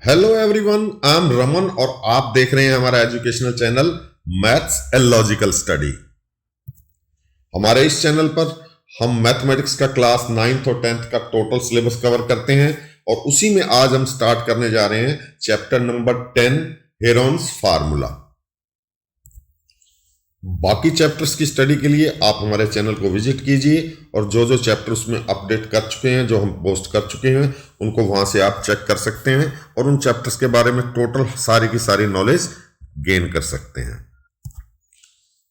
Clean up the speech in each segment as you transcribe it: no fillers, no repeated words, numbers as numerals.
Hello everyone, I am Raman और आप देख रहे हैं हमारा educational channel maths and logical study. हमारे इस चैनल पर हम मैथमेटिक्स का क्लास 9th और 10th का टोटल सिलेबस कवर करते हैं और उसी में आज हम स्टार्ट करने जा रहे हैं चैप्टर नंबर 10 हेरोन्स फार्मूला। बाकी चैप्टर्स की स्टडी के लिए आप हमारे चैनल को विजिट कीजिए और जो जो चैप्टर उसमें अपडेट कर चुके हैं, जो हम पोस्ट कर चुके हैं, उनको वहां से आप चेक कर सकते हैं और उन चैप्टर्स के बारे में टोटल सारी की सारी नॉलेज गेन कर सकते हैं।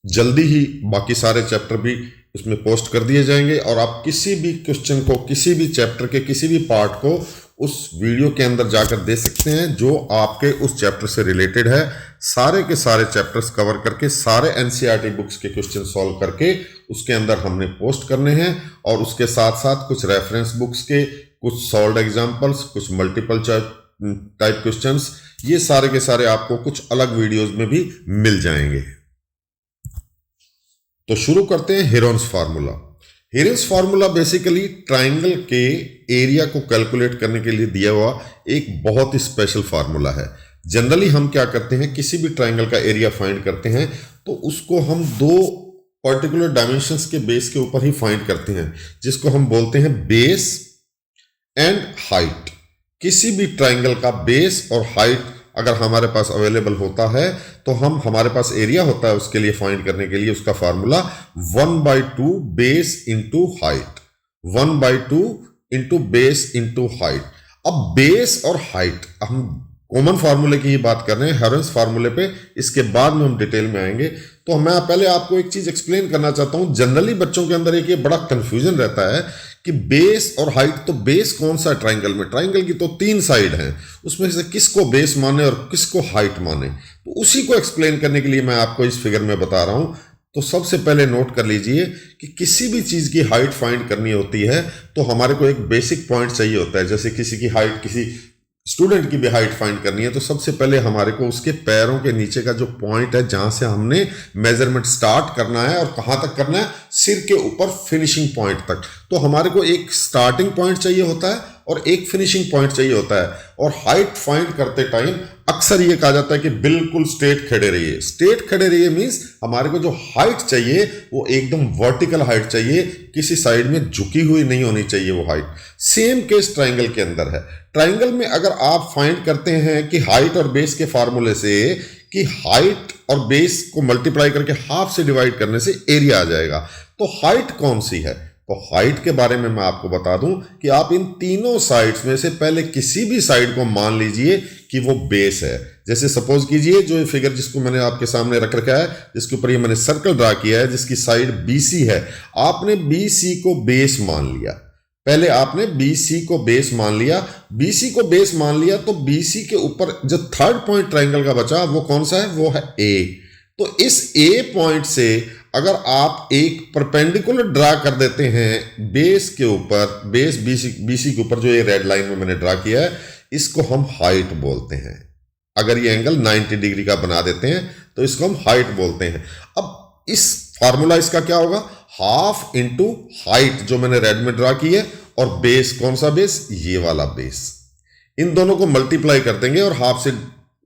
जल्दी ही बाकी सारे चैप्टर भी उसमें पोस्ट कर दिए जाएंगे और आप किसी भी क्वेश्चन को, किसी भी चैप्टर के किसी भी पार्ट को उस वीडियो के अंदर जाकर दे सकते हैं जो आपके उस चैप्टर से रिलेटेड है। सारे के सारे चैप्टर्स कवर करके सारे एनसीईआरटी बुक्स के क्वेश्चन सॉल्व करके उसके अंदर हमने पोस्ट करने हैं और उसके साथ साथ कुछ रेफरेंस बुक्स के, कुछ सॉल्व्ड एग्जांपल्स, कुछ मल्टीपल टाइप क्वेश्चंस, ये सारे के सारे आपको कुछ अलग वीडियोस में भी मिल जाएंगे। तो शुरू करते हैं Heron's formula. Heron's formula basically triangle के एरिया को कैलकुलेट करने के लिए दिया हुआ एक बहुत ही स्पेशल फार्मूला है। जनरली हम क्या करते हैं, किसी भी ट्राइंगल का एरिया फाइंड करते हैं तो उसको हम दो पर्टिकुलर डायमेंशंस के बेस के ऊपर ही फाइंड करते हैं, जिसको हम बोलते हैं बेस एंड हाइट। किसी भी ट्राइंगल का बेस और हाइट अगर हमारे पास अवेलेबल होता है तो हमारे पास एरिया होता है उसके लिए फाइंड करने के लिए उसका formula 1/2 base into height, 1/2 into base into height. अब बेस और हाइट हम कॉमन फार्मूले की ही बात कर रहे हैं, हेरोन्स फार्मूले पे, इसके बाद में हम डिटेल में आएंगे। तो मैं पहले आपको एक चीज एक्सप्लेन करना चाहता हूं। जनरली बच्चों के अंदर एक ये बड़ा कंफ्यूजन रहता है कि बेस और हाइट, तो बेस कौन सा है ट्राइंगल में? ट्राइंगल की तो 3 साइड हैं, उसमें से किसको बेस माने और किसको हाइट माने? तो उसी को एक्सप्लेन करने के लिए मैं आपको इस फिगर में बता रहा हूं। तो सबसे पहले नोट कर लीजिए कि किसी भी चीज की हाइट फाइंड करनी होती है तो हमारे को एक बेसिक पॉइंट चाहिए होता है। जैसे किसी की हाइट, किसी स्टूडेंट की भी हाइट फाइंड करनी है तो सबसे पहले हमारे को उसके पैरों के नीचे का जो पॉइंट है, जहां से हमने मेजरमेंट स्टार्ट करना है और कहां तक करना है, सिर के ऊपर फिनिशिंग पॉइंट तक। तो हमारे को एक स्टार्टिंग पॉइंट चाहिए होता है और एक फिनिशिंग पॉइंट चाहिए होता है। और हाइट फाइंड करते टाइम अक्सर ये कहा जाता है कि बिल्कुल स्ट्रेट खड़े रहिए। स्ट्रेट खड़े रहिए मींस हमारे को जो हाइट चाहिए वो एकदम वर्टिकल हाइट चाहिए, किसी साइड में झुकी हुई नहीं होनी चाहिए वो हाइट। सेम केस ट्राइंगल के अंदर है। ट्राइंगल में अगर आप फाइंड करते हैं कि हाइट और बेस के फार्मूले से कि हाइट और बेस को मल्टीप्लाई करके हाफ से डिवाइड करने से एरिया आ जाएगा, तो हाइट कौन सी है? तो हाइट के बारे में मैं आपको बता दूं कि आप इन तीनों साइड्स में से पहले किसी भी साइड को मान लीजिए कि वो बेस है। जैसे सपोज कीजिए जो ये फिगर जिसको मैंने आपके सामने रख रखा है, जिसके ऊपर ये मैंने सर्कल ड्रा किया है, जिसकी साइड BC है, आपने BC को बेस मान लिया। पहले आपने BC को बेस मान लिया। BC को बेस मान लिया तो BC के ऊपर जो थर्ड पॉइंट ट्राइंगल का बचा वो कौन सा है? वो है A। तो इस A पॉइंट से अगर आप एक परपेंडिकुलर ड्रा कर देते हैं बेस के ऊपर, बेस BC के ऊपर, जो ये रेड लाइन में मैंने ड्रा किया है, इसको हम हाइट बोलते हैं। अगर ये एंगल 90 डिग्री का बना देते हैं तो इसको हम हाइट बोलते हैं। अब इस फार्मूला इसका क्या होगा? हाफ इंटू हाइट जो मैंने रेड में ड्रा की है, और बेस कौन सा बेस? ये वाला बेस। इन दोनों को मल्टीप्लाई कर देंगे और हाफ से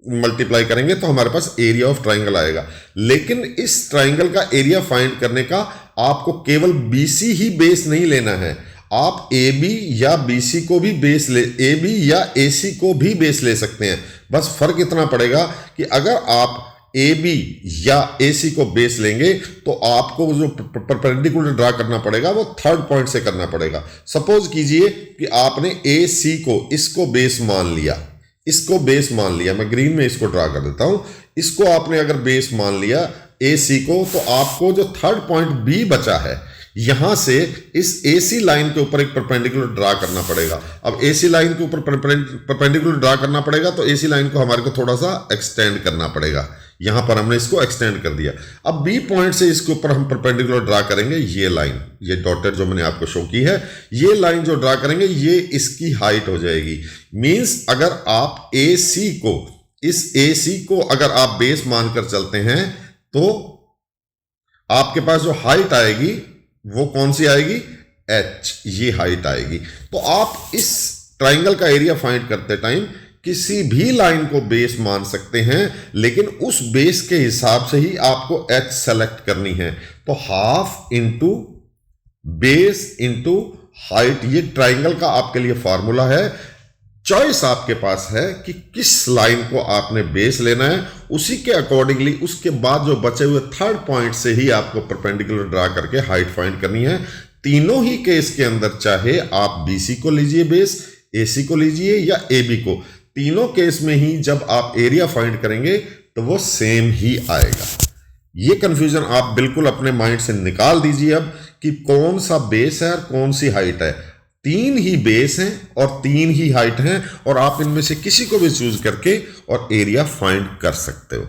मल्टीप्लाई करेंगे तो हमारे पास एरिया ऑफ ट्राइंगल आएगा। लेकिन इस ट्राइंगल का एरिया फाइंड करने का आपको केवल BC ही बेस नहीं लेना है, आप AB या BC को भी बेस ले, AB या AC को भी बेस ले सकते हैं। बस फर्क इतना पड़ेगा कि अगर आप AB या AC को बेस लेंगे तो आपको जो परपेंडिकुलर ड्रा करना पड़ेगा वो थर्ड पॉइंट से करना पड़ेगा। सपोज कीजिए कि आपने AC को, इसको बेस मान लिया, इसको बेस मान लिया। मैं ग्रीन में इसको ड्रा कर देता हूं। इसको आपने अगर बेस मान लिया AC को, तो आपको जो थर्ड पॉइंट B बचा है, यहां से इस AC लाइन के ऊपर एक परपेंडिकुलर ड्रा करना पड़ेगा। अब AC लाइन के ऊपर परपेंडिकुलर ड्रा करना पड़ेगा तो AC लाइन को हमारे को थोड़ा सा एक्सटेंड करना पड़ेगा। यहां पर हमने इसको एक्सटेंड कर दिया। अब B पॉइंट से इसके ऊपर हम परपेंडिकुलर ड्रा करेंगे। ये लाइन, ये डॉटेड जो मैंने आपको शो की है, ये लाइन जो ड्रा करेंगे ये इसकी हाइट हो जाएगी। मींस अगर आप AC को, इस AC को अगर आप बेस मानकर चलते हैं तो आपके पास जो हाइट आएगी वो कौन सी आएगी? H, ये हाइट आएगी। तो आप इस ट्राइंगल का एरिया फाइंड करते टाइम किसी भी लाइन को बेस मान सकते हैं, लेकिन उस बेस के हिसाब से ही आपको h सेलेक्ट करनी है। तो half into base into height, ये ट्राइंगल का आपके लिए फॉर्मूला है। चॉइस आपके पास है कि किस लाइन को आपने बेस लेना है, उसी के अकॉर्डिंगली उसके बाद जो बचे हुए थर्ड पॉइंट से ही आपको परपेंडिकुलर ड्रा करके हाइट फाइंड करनी है। तीनों ही केस के अंदर चाहे आप BC को लीजिए बेस, AC को लीजिए या AB को, तीनों केस में ही जब आप एरिया फाइंड करेंगे तो वो सेम ही आएगा। ये कंफ्यूजन आप बिल्कुल अपने माइंड से निकाल दीजिए अब कि कौन सा बेस है और कौन सी हाइट है। तीन ही बेस हैं और तीन ही हाइट हैं, और आप इनमें से किसी को भी चूज करके और एरिया फाइंड कर सकते हो।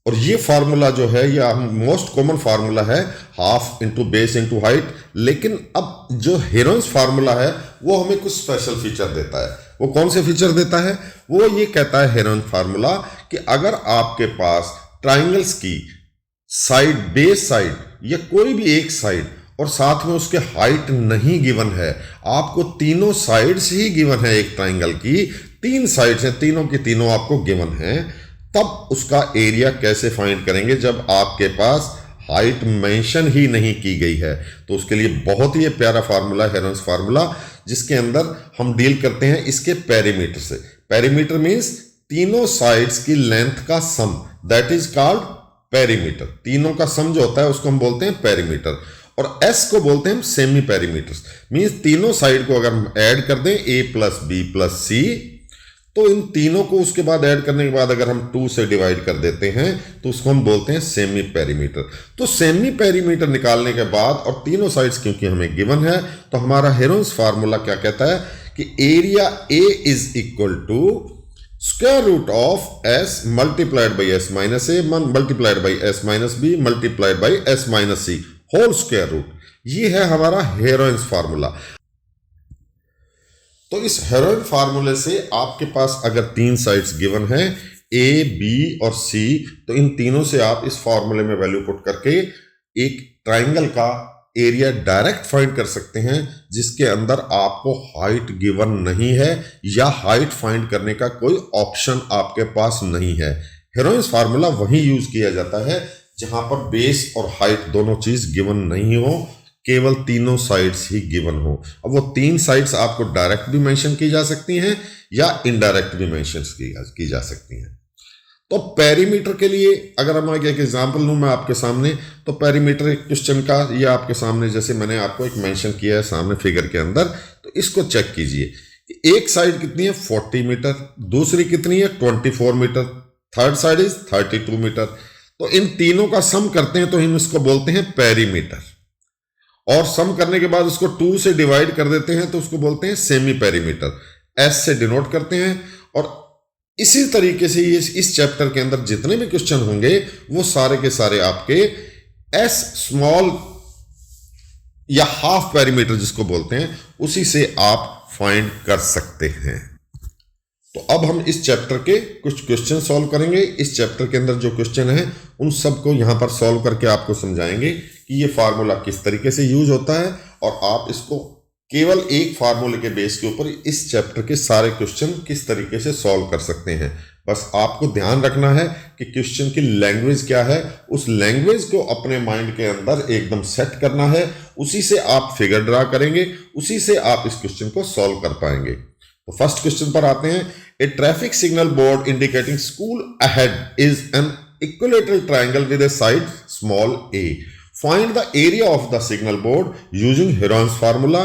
और ये फार्मूला जो है यह मोस्ट कॉमन फार्मूला है, half into base into height. लेकिन अब जो हेरोन्स फार्मूला है वो हमें कुछ स्पेशल फीचर देता है। वो कौन से फीचर देता है? वो ये कहता है हेरोन फार्मूला कि अगर आपके पास ट्राइंगल्स की साइड, बेस साइड या कोई भी एक साइड और साथ में उसके हाइट नहीं गिवन है, आपको तीनों साइड्स ही गिवन है, एक ट्राइंगल की तीन साइड्स हैं, तीनों की तीनों आपको गिवन है, तब उसका एरिया कैसे फाइंड करेंगे जब आपके पास हाइट मेंशन ही नहीं की गई है। तो उसके लिए बहुत ही प्यारा फार्मूला है हेरोन्स फार्मूला, जिसके अंदर हम डील करते हैं इसके पेरीमीटर से। पेरीमीटर मींस तीनों साइड्स की लेंथ का सम, दैट इज कॉल्ड पेरीमीटर। तीनों का सम जो होता है उसको हम बोलते हैं पेरीमीटर, और एस को बोलते हैं हम सेमी पेरीमीटर्स। मींस तीनों साइड को अगर हम ऐड कर दें A + B + C, तो इन तीनों को उसके बाद ऐड करने के बाद अगर हम 2 से डिवाइड कर देते हैं तो उसको हम बोलते हैं सेमी पेरीमीटर। तो सेमी पेरीमीटर निकालने के बाद और तीनों साइड्स क्योंकि हमें गिवन है, तो हमारा हेरोन्स फार्मूला क्या कहता है कि area A is equal to square root of S multiplied by S minus A multiplied by S minus B multiplied by S minus C whole square root. ये है हमारा हेरोन्स फार्मूला। तो इस Heron फार्मूले से आपके पास अगर तीन साइड्स गिवन हैं A, B और C, तो इन तीनों से आप इस फार्मूले में वैल्यू पुट करके एक ट्राइंगल का एरिया डायरेक्ट फाइंड कर सकते हैं, जिसके अंदर आपको हाइट गिवन नहीं है या हाइट फाइंड करने का कोई ऑप्शन आपके पास नहीं है। हेरोन्स फार्मूला वहीं यूज किया जाता है जहां पर बेस और हाइट दोनों चीज गिवन नहीं हो, केवल तीनों साइड्स ही गिवन हो। अब वो तीन साइड्स आपको डायरेक्ट भी मेंशन की जा सकती हैं या इनडायरेक्ट भी मेंशन की जा सकती हैं। तो पेरीमीटर के लिए अगर हम आगे एक एग्जांपल लूं मैं आपके सामने, तो पेरीमीटर एक क्वेश्चन का ये आपके सामने, जैसे मैंने आपको एक मेंशन किया है सामने फिगर के अंदर, तो इसको चेक कीजिए। एक साइड कितनी है 40 मीटर, दूसरी कितनी है 24 metre, third side is 32 metre. तो इन तीनों का सम करते हैं तो हम इसको बोलते हैं पेरीमीटर, और सम करने के बाद उसको 2 से डिवाइड कर देते हैं तो उसको बोलते हैं सेमी पेरीमीटर, S से डिनोट करते हैं। और इसी तरीके से इस चैप्टर के अंदर जितने भी क्वेश्चन होंगे वो सारे के सारे आपके S स्मॉल या हाफ पेरीमीटर जिसको बोलते हैं उसी से आप फाइंड कर सकते हैं। तो अब हम इस चैप्टर के कुछ क्वेश्चन सॉल्व करेंगे। इस चैप्टर के अंदर जो क्वेश्चन है उन सबको यहां पर सॉल्व करके आपको समझाएंगे कि ये फार्मूला किस तरीके से यूज होता है, और आप इसको केवल एक फार्मूले के बेस के ऊपर इस चैप्टर के सारे क्वेश्चन किस तरीके से सॉल्व कर सकते हैं। बस आपको ध्यान रखना है कि क्वेश्चन की लैंग्वेज क्या है, उस लैंग्वेज को अपने माइंड के अंदर एकदम सेट करना है, उसी से आप फिगर ड्रा करेंगे, उसी से आप इस क्वेश्चन को सॉल्व कर पाएंगे। तो फर्स्ट क्वेश्चन पर आते हैं। A traffic signal board indicating school ahead is an equilateral triangle with a side small a. Find the area of the signal board using Heron's formula.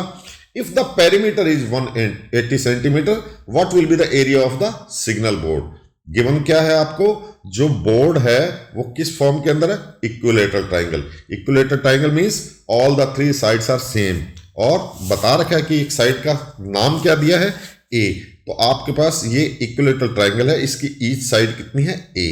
If the perimeter is 180 centimeter, what will be the area of the signal board? Given क्या है आपको, जो board है वो किस form के अंदर है, equilateral triangle. Equilateral triangle means all the three sides are same, और बता रखा है कि एक साइड का नाम क्या दिया है A। तो आपके पास ये इक्विलेटरल ट्राइंगल है, इसकी ईच साइड कितनी है A।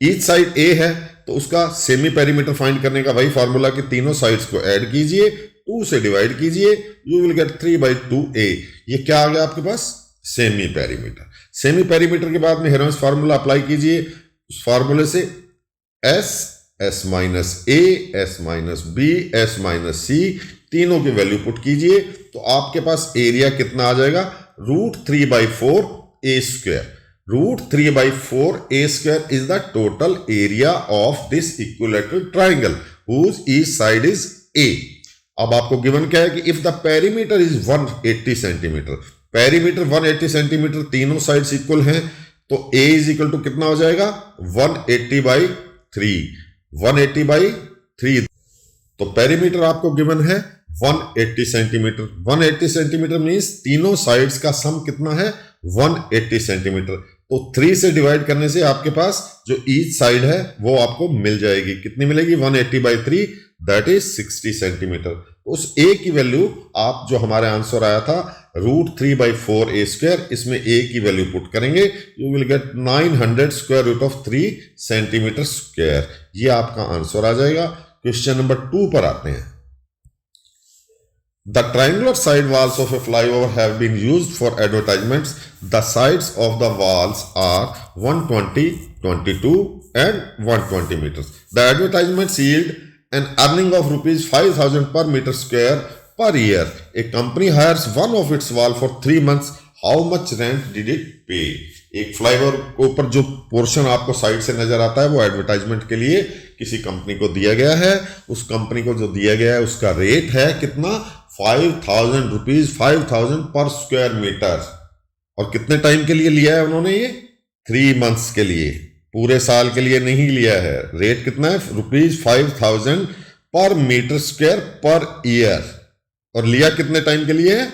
ईच साइड A है तो उसका सेमी पेरीमीटर फाइंड करने का वही फार्मूला कि तीनों साइड्स को ऐड कीजिए, 2 से डिवाइड कीजिए, यू विल गेट 3/2a। ये क्या आ गया आपके पास, सेमी पेरीमीटर। सेमी पेरीमीटर के बाद में हेरोन्स फार्मूला अप्लाई कीजिए। उस फार्मूले से S minus A, S minus B, S minus C तीनों की वैल्यू पुट कीजिए, तो आपके पास एरिया कितना आ जाएगा, √3/4 a². √3/4 a² is the total area of this equilateral triangle whose each side is a. अब आपको गिवन क्या है कि if the perimeter is 180 centimetre, perimeter 180 centimetre, तीनों साइड्स इक्वल हैं, तो a इज इक्वल टू कितना हो जाएगा 180/3. 180/3. तो पेरीमीटर आपको गिवन है 180 सेंटीमीटर. 180 सेंटीमीटर मीन्स तीनों साइड्स का सम कितना है 180 सेंटीमीटर. तो 3 से डिवाइड करने से आपके पास जो ईच साइड है वो आपको मिल जाएगी. कितनी मिलेगी 180/3, दैट इज 60 सेंटीमीटर. उस a की वैल्यू आप जो हमारे आंसर आया था √3/4 a², इसमें a की वैल्यू पुट करेंगे, you will get 900√3 centimetre square. ये आपका आंसर आ जाएगा. क्वेश्चन नंबर 2 पर आते हैं. The triangular side walls of a flyover have been used for advertisements. The sides of the walls are 120, 22 and 120 meters. The advertisements yield an earning of rupees 5,000 per meter square per year. A company hires one of its wall for 3 months. How much rent did it pay? एक flyover के ऊपर जो portion आपको side से नजर आता है वो एडवर्टाइजमेंट के लिए किसी कंपनी को दिया गया है. उस कंपनी को जो दिया गया है उसका रेट है कितना 5,000 रुपीज, 5,000 पर स्क्वायर मीटर. और कितने टाइम के लिए लिया है उन्होंने ये 3 मंथ्स के लिए, पूरे साल के लिए नहीं लिया है. रेट कितना है ₹5,000 पर मीटर स्क्वायर पर ईयर. और लिया कितने टाइम के लिए है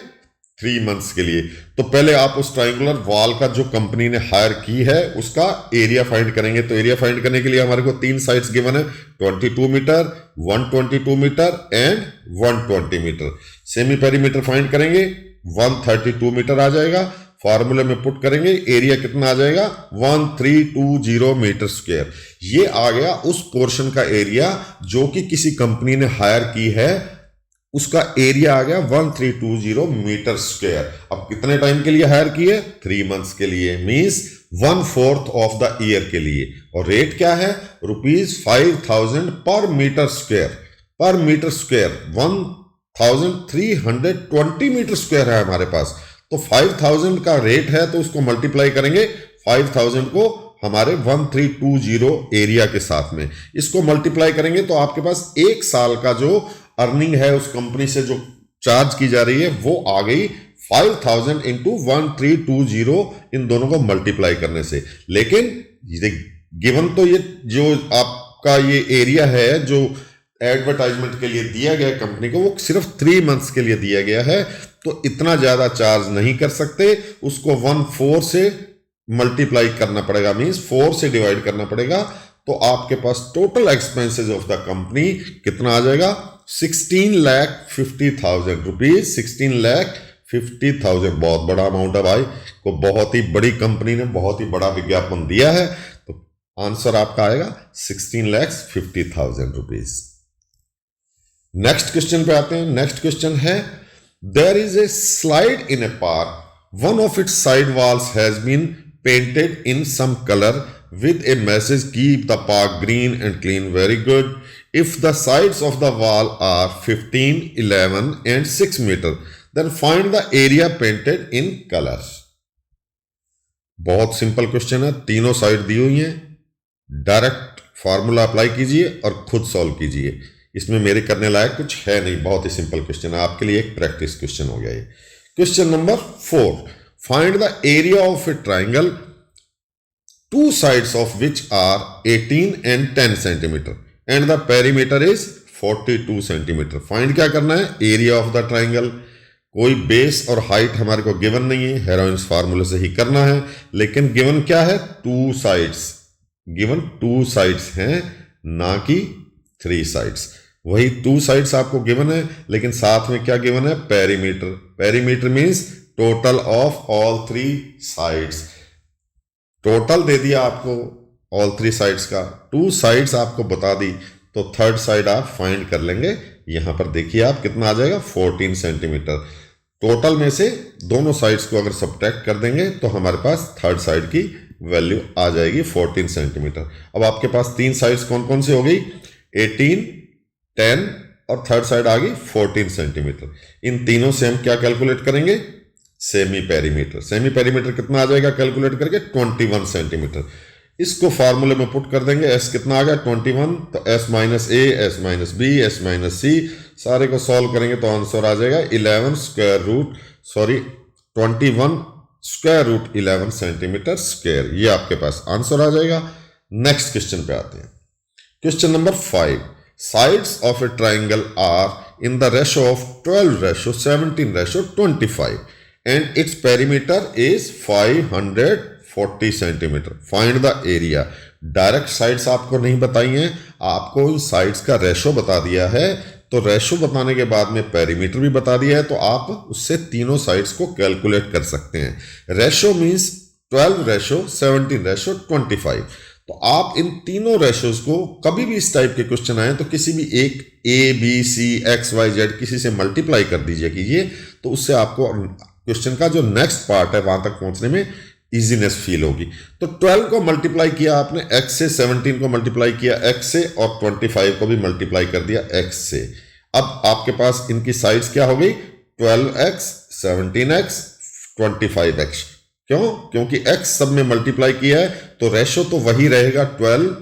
3 मंथ्स के लिए. तो पहले आप उस ट्राइंगुलर वॉल का जो कंपनी ने हायर की है उसका एरिया फाइंड करेंगे. तो एरिया फाइंड करने के लिए हमारे को 3 साइड्स गिवन है 22 metre, 122 metre and 120 metre. Semi perimeter find करेंगे 132 मीटर आ जाएगा. फॉर्मूले में पुट करेंगे एरिया कितना आ जाएगा 1320 मीटर स्क्वायर. ये आ गया उस पोर्शन का एरिया जो कि किसी कंपनी ने हायर की है, उसका एरिया आ गया 1320 मीटर स्क्वायर. अब कितने टाइम के लिए हायर की है 3 मंथ्स के लिए, मींस 1/4 ऑफ द ईयर के लिए. और रेट क्या है ₹5,000 पर मीटर स्क्वायर. पर मीटर स्क्वायर 1320 मीटर स्क्वायर है हमारे पास. तो 5,000 का रेट है तो उसको मल्टीप्लाई करेंगे 5,000 को हमारे 1320 एरिया के साथ में. इसको मल्टीप्लाई करेंगे तो आपके पास 1 साल का जो अर्निंग है उस कंपनी से जो चार्ज की जा रही है वो आ गई 5,000 इंटू 1320, इन दोनों को मल्टीप्लाई करने से. लेकिन गिवन तो ये जो आपका ये एरिया है जो एडवर्टाइजमेंट के लिए दिया गया कंपनी को वो सिर्फ 3 मंथ्स के लिए दिया गया है, तो इतना ज्यादा चार्ज नहीं कर सकते. उसको 1/4 से मल्टीप्लाई करना पड़ेगा, मींस 4 से डिवाइड करना पड़ेगा. तो आपके पास total expenses of the company कितना आ जाएगा 16,50,000 रुपीज. 16,50,000 बहुत बड़ा अमाउंट है भाई को. बहुत ही बड़ी कंपनी ने बहुत ही बड़ा विज्ञापन दिया है. तो आंसर आपका आएगा 16,50,000 रुपीज. नेक्स्ट क्वेश्चन पे आते हैं. नेक्स्ट क्वेश्चन है there is a slide in a park. One of its side walls has been painted in some colour with a message keep the park green and clean. Very good. If the sides of the wall are 15, 11 and 6 meter, then find the area painted in colors. बहुत simple question है, तीनों side दी हुई हैं. Direct formula apply कीजिए और खुद solve कीजिए. इसमें मेरे करने लायक कुछ है नहीं, बहुत ही सिंपल क्वेश्चन है. आपके लिए एक प्रैक्टिस क्वेश्चन हो गया ये. Question number 4. Find the area of a triangle two sides of which are 18 and 10 centimeter and the perimeter is 42 centimeter. Find क्या करना है एरिया ऑफ द ट्राइंगल. कोई बेस और हाइट हमारे को गिवन नहीं है, हेरोइंस फार्मूले से ही करना है. लेकिन गिवन क्या है 2 साइड्स. गिवन 2 साइड्स हैं ना कि 3 साइड्स. वही 2 साइड्स आपको गिवन है लेकिन साथ में क्या गिवन है perimeter. Perimeter means total of all 3 sides. Total दे दिया आपको ऑल 3 साइड्स का. 2 साइड्स आपको बता दी तो थर्ड साइड आप फाइंड कर लेंगे. यहां पर देखिए आप कितना आ जाएगा 14 सेंटीमीटर. टोटल में से दोनों साइड्स को अगर सब्ट्रैक्ट कर देंगे तो हमारे पास थर्ड साइड की वैल्यू आ जाएगी 14 सेंटीमीटर. अब आपके पास 3 साइड्स कौन कौन सी हो गई 18, 10 और थर्ड साइड आ गई 14 सेंटीमीटर. इन तीनों से हम क्या कैलकुलेट करेंगे सेमी पेरीमीटर। सेमी पेरीमीटर कितना आ जाएगा कैलकुलेट करके 21 सेंटीमीटर। इसको फार्मूले में पुट कर देंगे, एस कितना आ गया 21, तो S minus A, S minus B, S minus C, सारे को सॉल्व करेंगे तो आंसर आ जाएगा 21 स्क्वायर रूट 11 सेंटीमीटर स्क्वायर। ये आपके पास आंसर आ जाएगा। नेक्स्ट क्वेश्चन पे आते हैं। Question number 5, sides of a triangle are in the ratio of 12:17:25 and its perimeter is 540 centimetre. Find the area. Direct sides आपको नहीं बताई हैं, आपको इन साइड्स का रेशो बता दिया है। तो रेशो बताने के बाद में पेरीमीटर भी बता दिया है, तो आप उससे तीनों साइड्स को कैलकुलेट कर सकते हैं। Ratio means 12:17:25। तो आप इन तीनों रेशोज को कभी भी इस टाइप के क्वेश्चन आए तो किसी भी एक A B C X Y Z किसी से मल्टीप्लाई कर दीजिए कीजिए, तो उससे आपको क्वेश्चन का जो नेक्स्ट पार्ट है वहां तक पहुंचने में इजीनेस फील होगी। तो 12 को मल्टीप्लाई किया आपने एक्स से, 17 को मल्टीप्लाई किया एक्स से, और 25 को भी मल्टीप्लाई कर दिया एक्स से। अब आपके पास इनकी साइड्स क्या हो गई 12x, 17x, 25x। क्यों? क्योंकि x सब में मल्टीप्लाई किया है, तो रेशो तो वही रहेगा 12,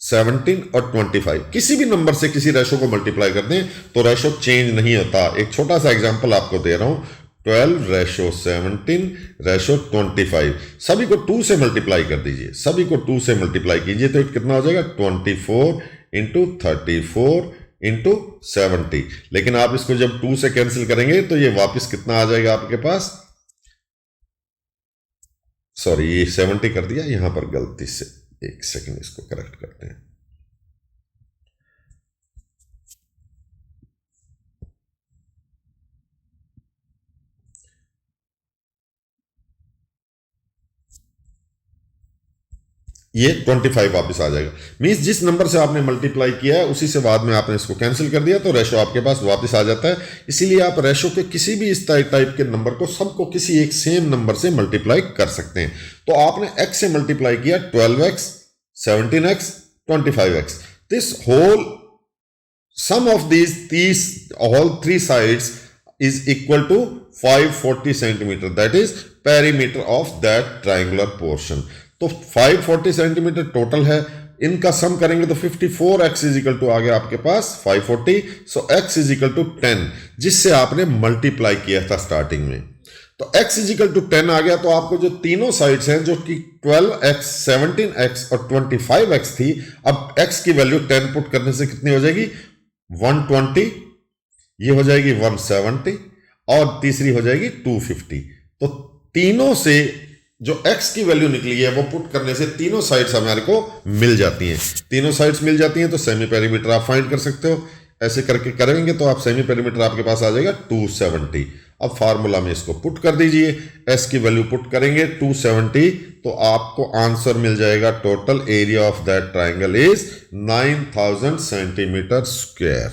17 और 25। किसी भी नंबर से किसी रेशो को मल्टीप्लाई कर दें तो रेशो चेंज नहीं होता। एक छोटा सा एग्जांपल आपको दे रहा हूं, 12:17:25, सभी को 2 से मल्टीप्लाई कर दीजिए, सभी को 2 से मल्टीप्लाई कीजिए तो कितना हो जाएगा 24 × 34 × 70। लेकिन आप इसको जब 2 से कैंसिल करेंगे तो ये वापस कितना आ जाएगा आपके पास, सॉरी ये 70 कर दिया यहां पर गलती से, एक सेकंड इसको करेक्ट करते हैं। ये 25 वापस आ जाएगा। मींस जिस नंबर से आपने मल्टीप्लाई किया है उसी से बाद में आपने इसको कैंसिल कर दिया तो रेशो आपके पास वापस आ जाता है। इसीलिए आप रेशो के किसी भी इस टाइप के नंबर को सबको किसी एक सेम नंबर से मल्टीप्लाई कर सकते हैं। तो आपने x से मल्टीप्लाई किया 12x, 17x, 25x। This whole sum of these all three sides is equal to 540 centimetre, that is perimeter of that triangular portion. तो 540 सेंटीमीटर टोटल है, इनका सम करेंगे तो 54x इज इक्वल टू आ गया आपके पास 540, सो x इज इक्वल टू 10, जिससे आपने multiply किया था स्टार्टिंग में। तो x इज इक्वल टू 10 आ गया, तो आपको जो तीनों साइड्स हैं जो कि 12x, 17x और 25x थी, अब x की वैल्यू 10 पुट करने से कितनी हो जाएगी 120, ये हो जाएगी 170 और तीसरी हो जाएगी 250। तो तीनों से जो x की वैल्यू निकली है वो पुट करने से तीनों साइड्स हमारे को मिल जाती हैं। तीनों साइड्स मिल जाती हैं तो सेमी पेरीमीटर आप फाइंड कर सकते हो। ऐसे करके करेंगे तो आप सेमी पेरीमीटर आपके पास आ जाएगा 270। अब फार्मूला में इसको पुट कर दीजिए, s की वैल्यू पुट करेंगे 270, तो आपको आंसर मिल जाएगा total area of that triangle is 9000 centimetre square.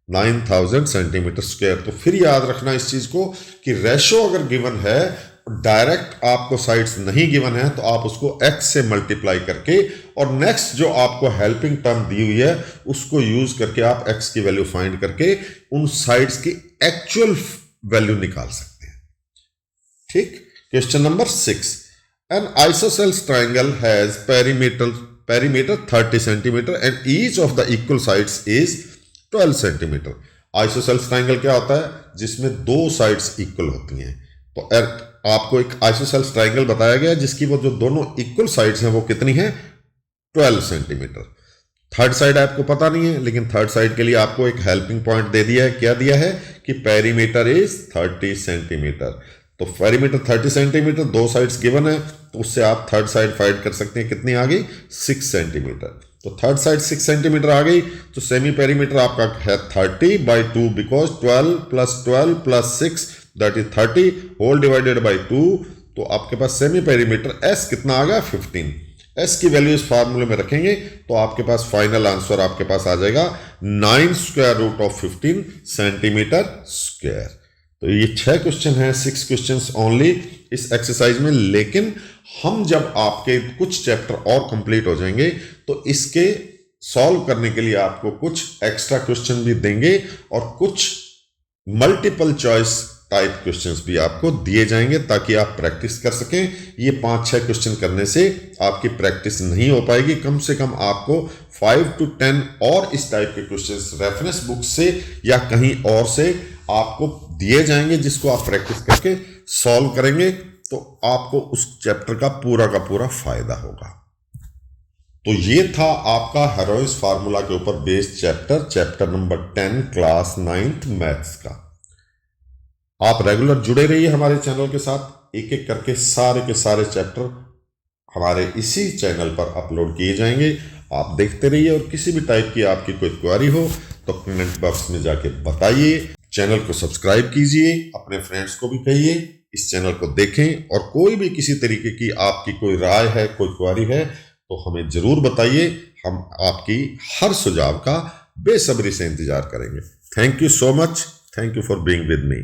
9000 centimetre square. तो फिर याद रखना इस चीज को कि रेशो अगर गिवन है, डायरेक्ट आपको साइड्स नहीं गिवन है, तो आप उसको x से मल्टीप्लाई करके और नेक्स्ट जो आपको हेल्पिंग टर्म दी हुई है उसको यूज करके आप x की वैल्यू फाइंड करके उन साइड्स की एक्चुअल वैल्यू निकाल सकते हैं। ठीक। Question number 6, N isosceles triangle has perimeter 30 centimetre and each of the equal sides is 12 centimetre. Isosceles triangle क्या होता है, जिसमें दो साइड्स इक्वल होती हैं। तो आपको एक आइसोसेल्स ट्राइंगल बताया गया जिसकी वो जो दोनों इक्वल साइड्स हैं वो कितनी है 12 सेंटीमीटर। थर्ड साइड आपको पता नहीं है, लेकिन थर्ड साइड के लिए आपको एक हेल्पिंग पॉइंट दे दिया है। क्या दिया है कि पेरीमीटर इज 30 सेंटीमीटर। तो पेरीमीटर 30 सेंटीमीटर, दो साइड्स गिवन है, तो उससे आप थर्ड साइड फाइंड कर सकते हैं। कितनी आ गई 6 सेंटीमीटर। तो थर्ड साइड 6 सेंटीमीटर आ गई, तो सेमी पेरीमीटर आपका है 30/2 because 12 + 6 that is 30 whole divided by 2। तो आपके पास सेमी पेरीमीटर एस कितना आ गया 15। एस की वैल्यू इस फार्मूले में रखेंगे तो आपके पास फाइनल आंसर आपके पास आ जाएगा 9√15 सेंटीमीटर स्क्वायर। तो ये 6 क्वेश्चन हैं, 6 क्वेश्चंस ओनली इस एक्सरसाइज में। लेकिन हम जब आपके कुछ चैप्टर और कंप्लीट हो जाएंगे तो इसके सॉल्व करने के लिए आपको कुछ एक्स्ट्रा क्वेश्चन भी देंगे और कुछ मल्टीपल चॉइस टाइप क्वेश्चंस भी आपको दिए जाएंगे ताकि आप प्रैक्टिस कर सकें। ये 5-6 क्वेश्चन करने से आपकी प्रैक्टिस नहीं हो पाएगी। कम से कम आपको 5 to 10 और इस टाइप के क्वेश्चंस रेफरेंस बुक से या कहीं और से आपको दिए जाएंगे, जिसको आप प्रैक्टिस करके सॉल्व करेंगे तो आपको उस चैप्टर का पूरा फायदा होगा। तो ये था आपका हेरोइस फार्मूला के ऊपर based chapter number 10 class 9th maths का। आप रेगुलर जुड़े रहिए हमारे चैनल के साथ। एक एक करके सारे के सारे चैप्टर हमारे इसी चैनल पर अपलोड किए जाएंगे। आप देखते रहिए और किसी भी टाइप की आपकी कोई क्वेरी हो तो कमेंट बॉक्स में जाके बताइए। चैनल को सब्सक्राइब कीजिए, अपने फ्रेंड्स को भी कहिए इस चैनल को देखें, और कोई भी किसी तरीके की आपकी कोई राय है, कोई क्वेरी है तो हमें जरूर बताइए। हम आपकी हर सुझाव का बेसब्री से इंतजार करेंगे। Thank you so much. Thank you for being with me.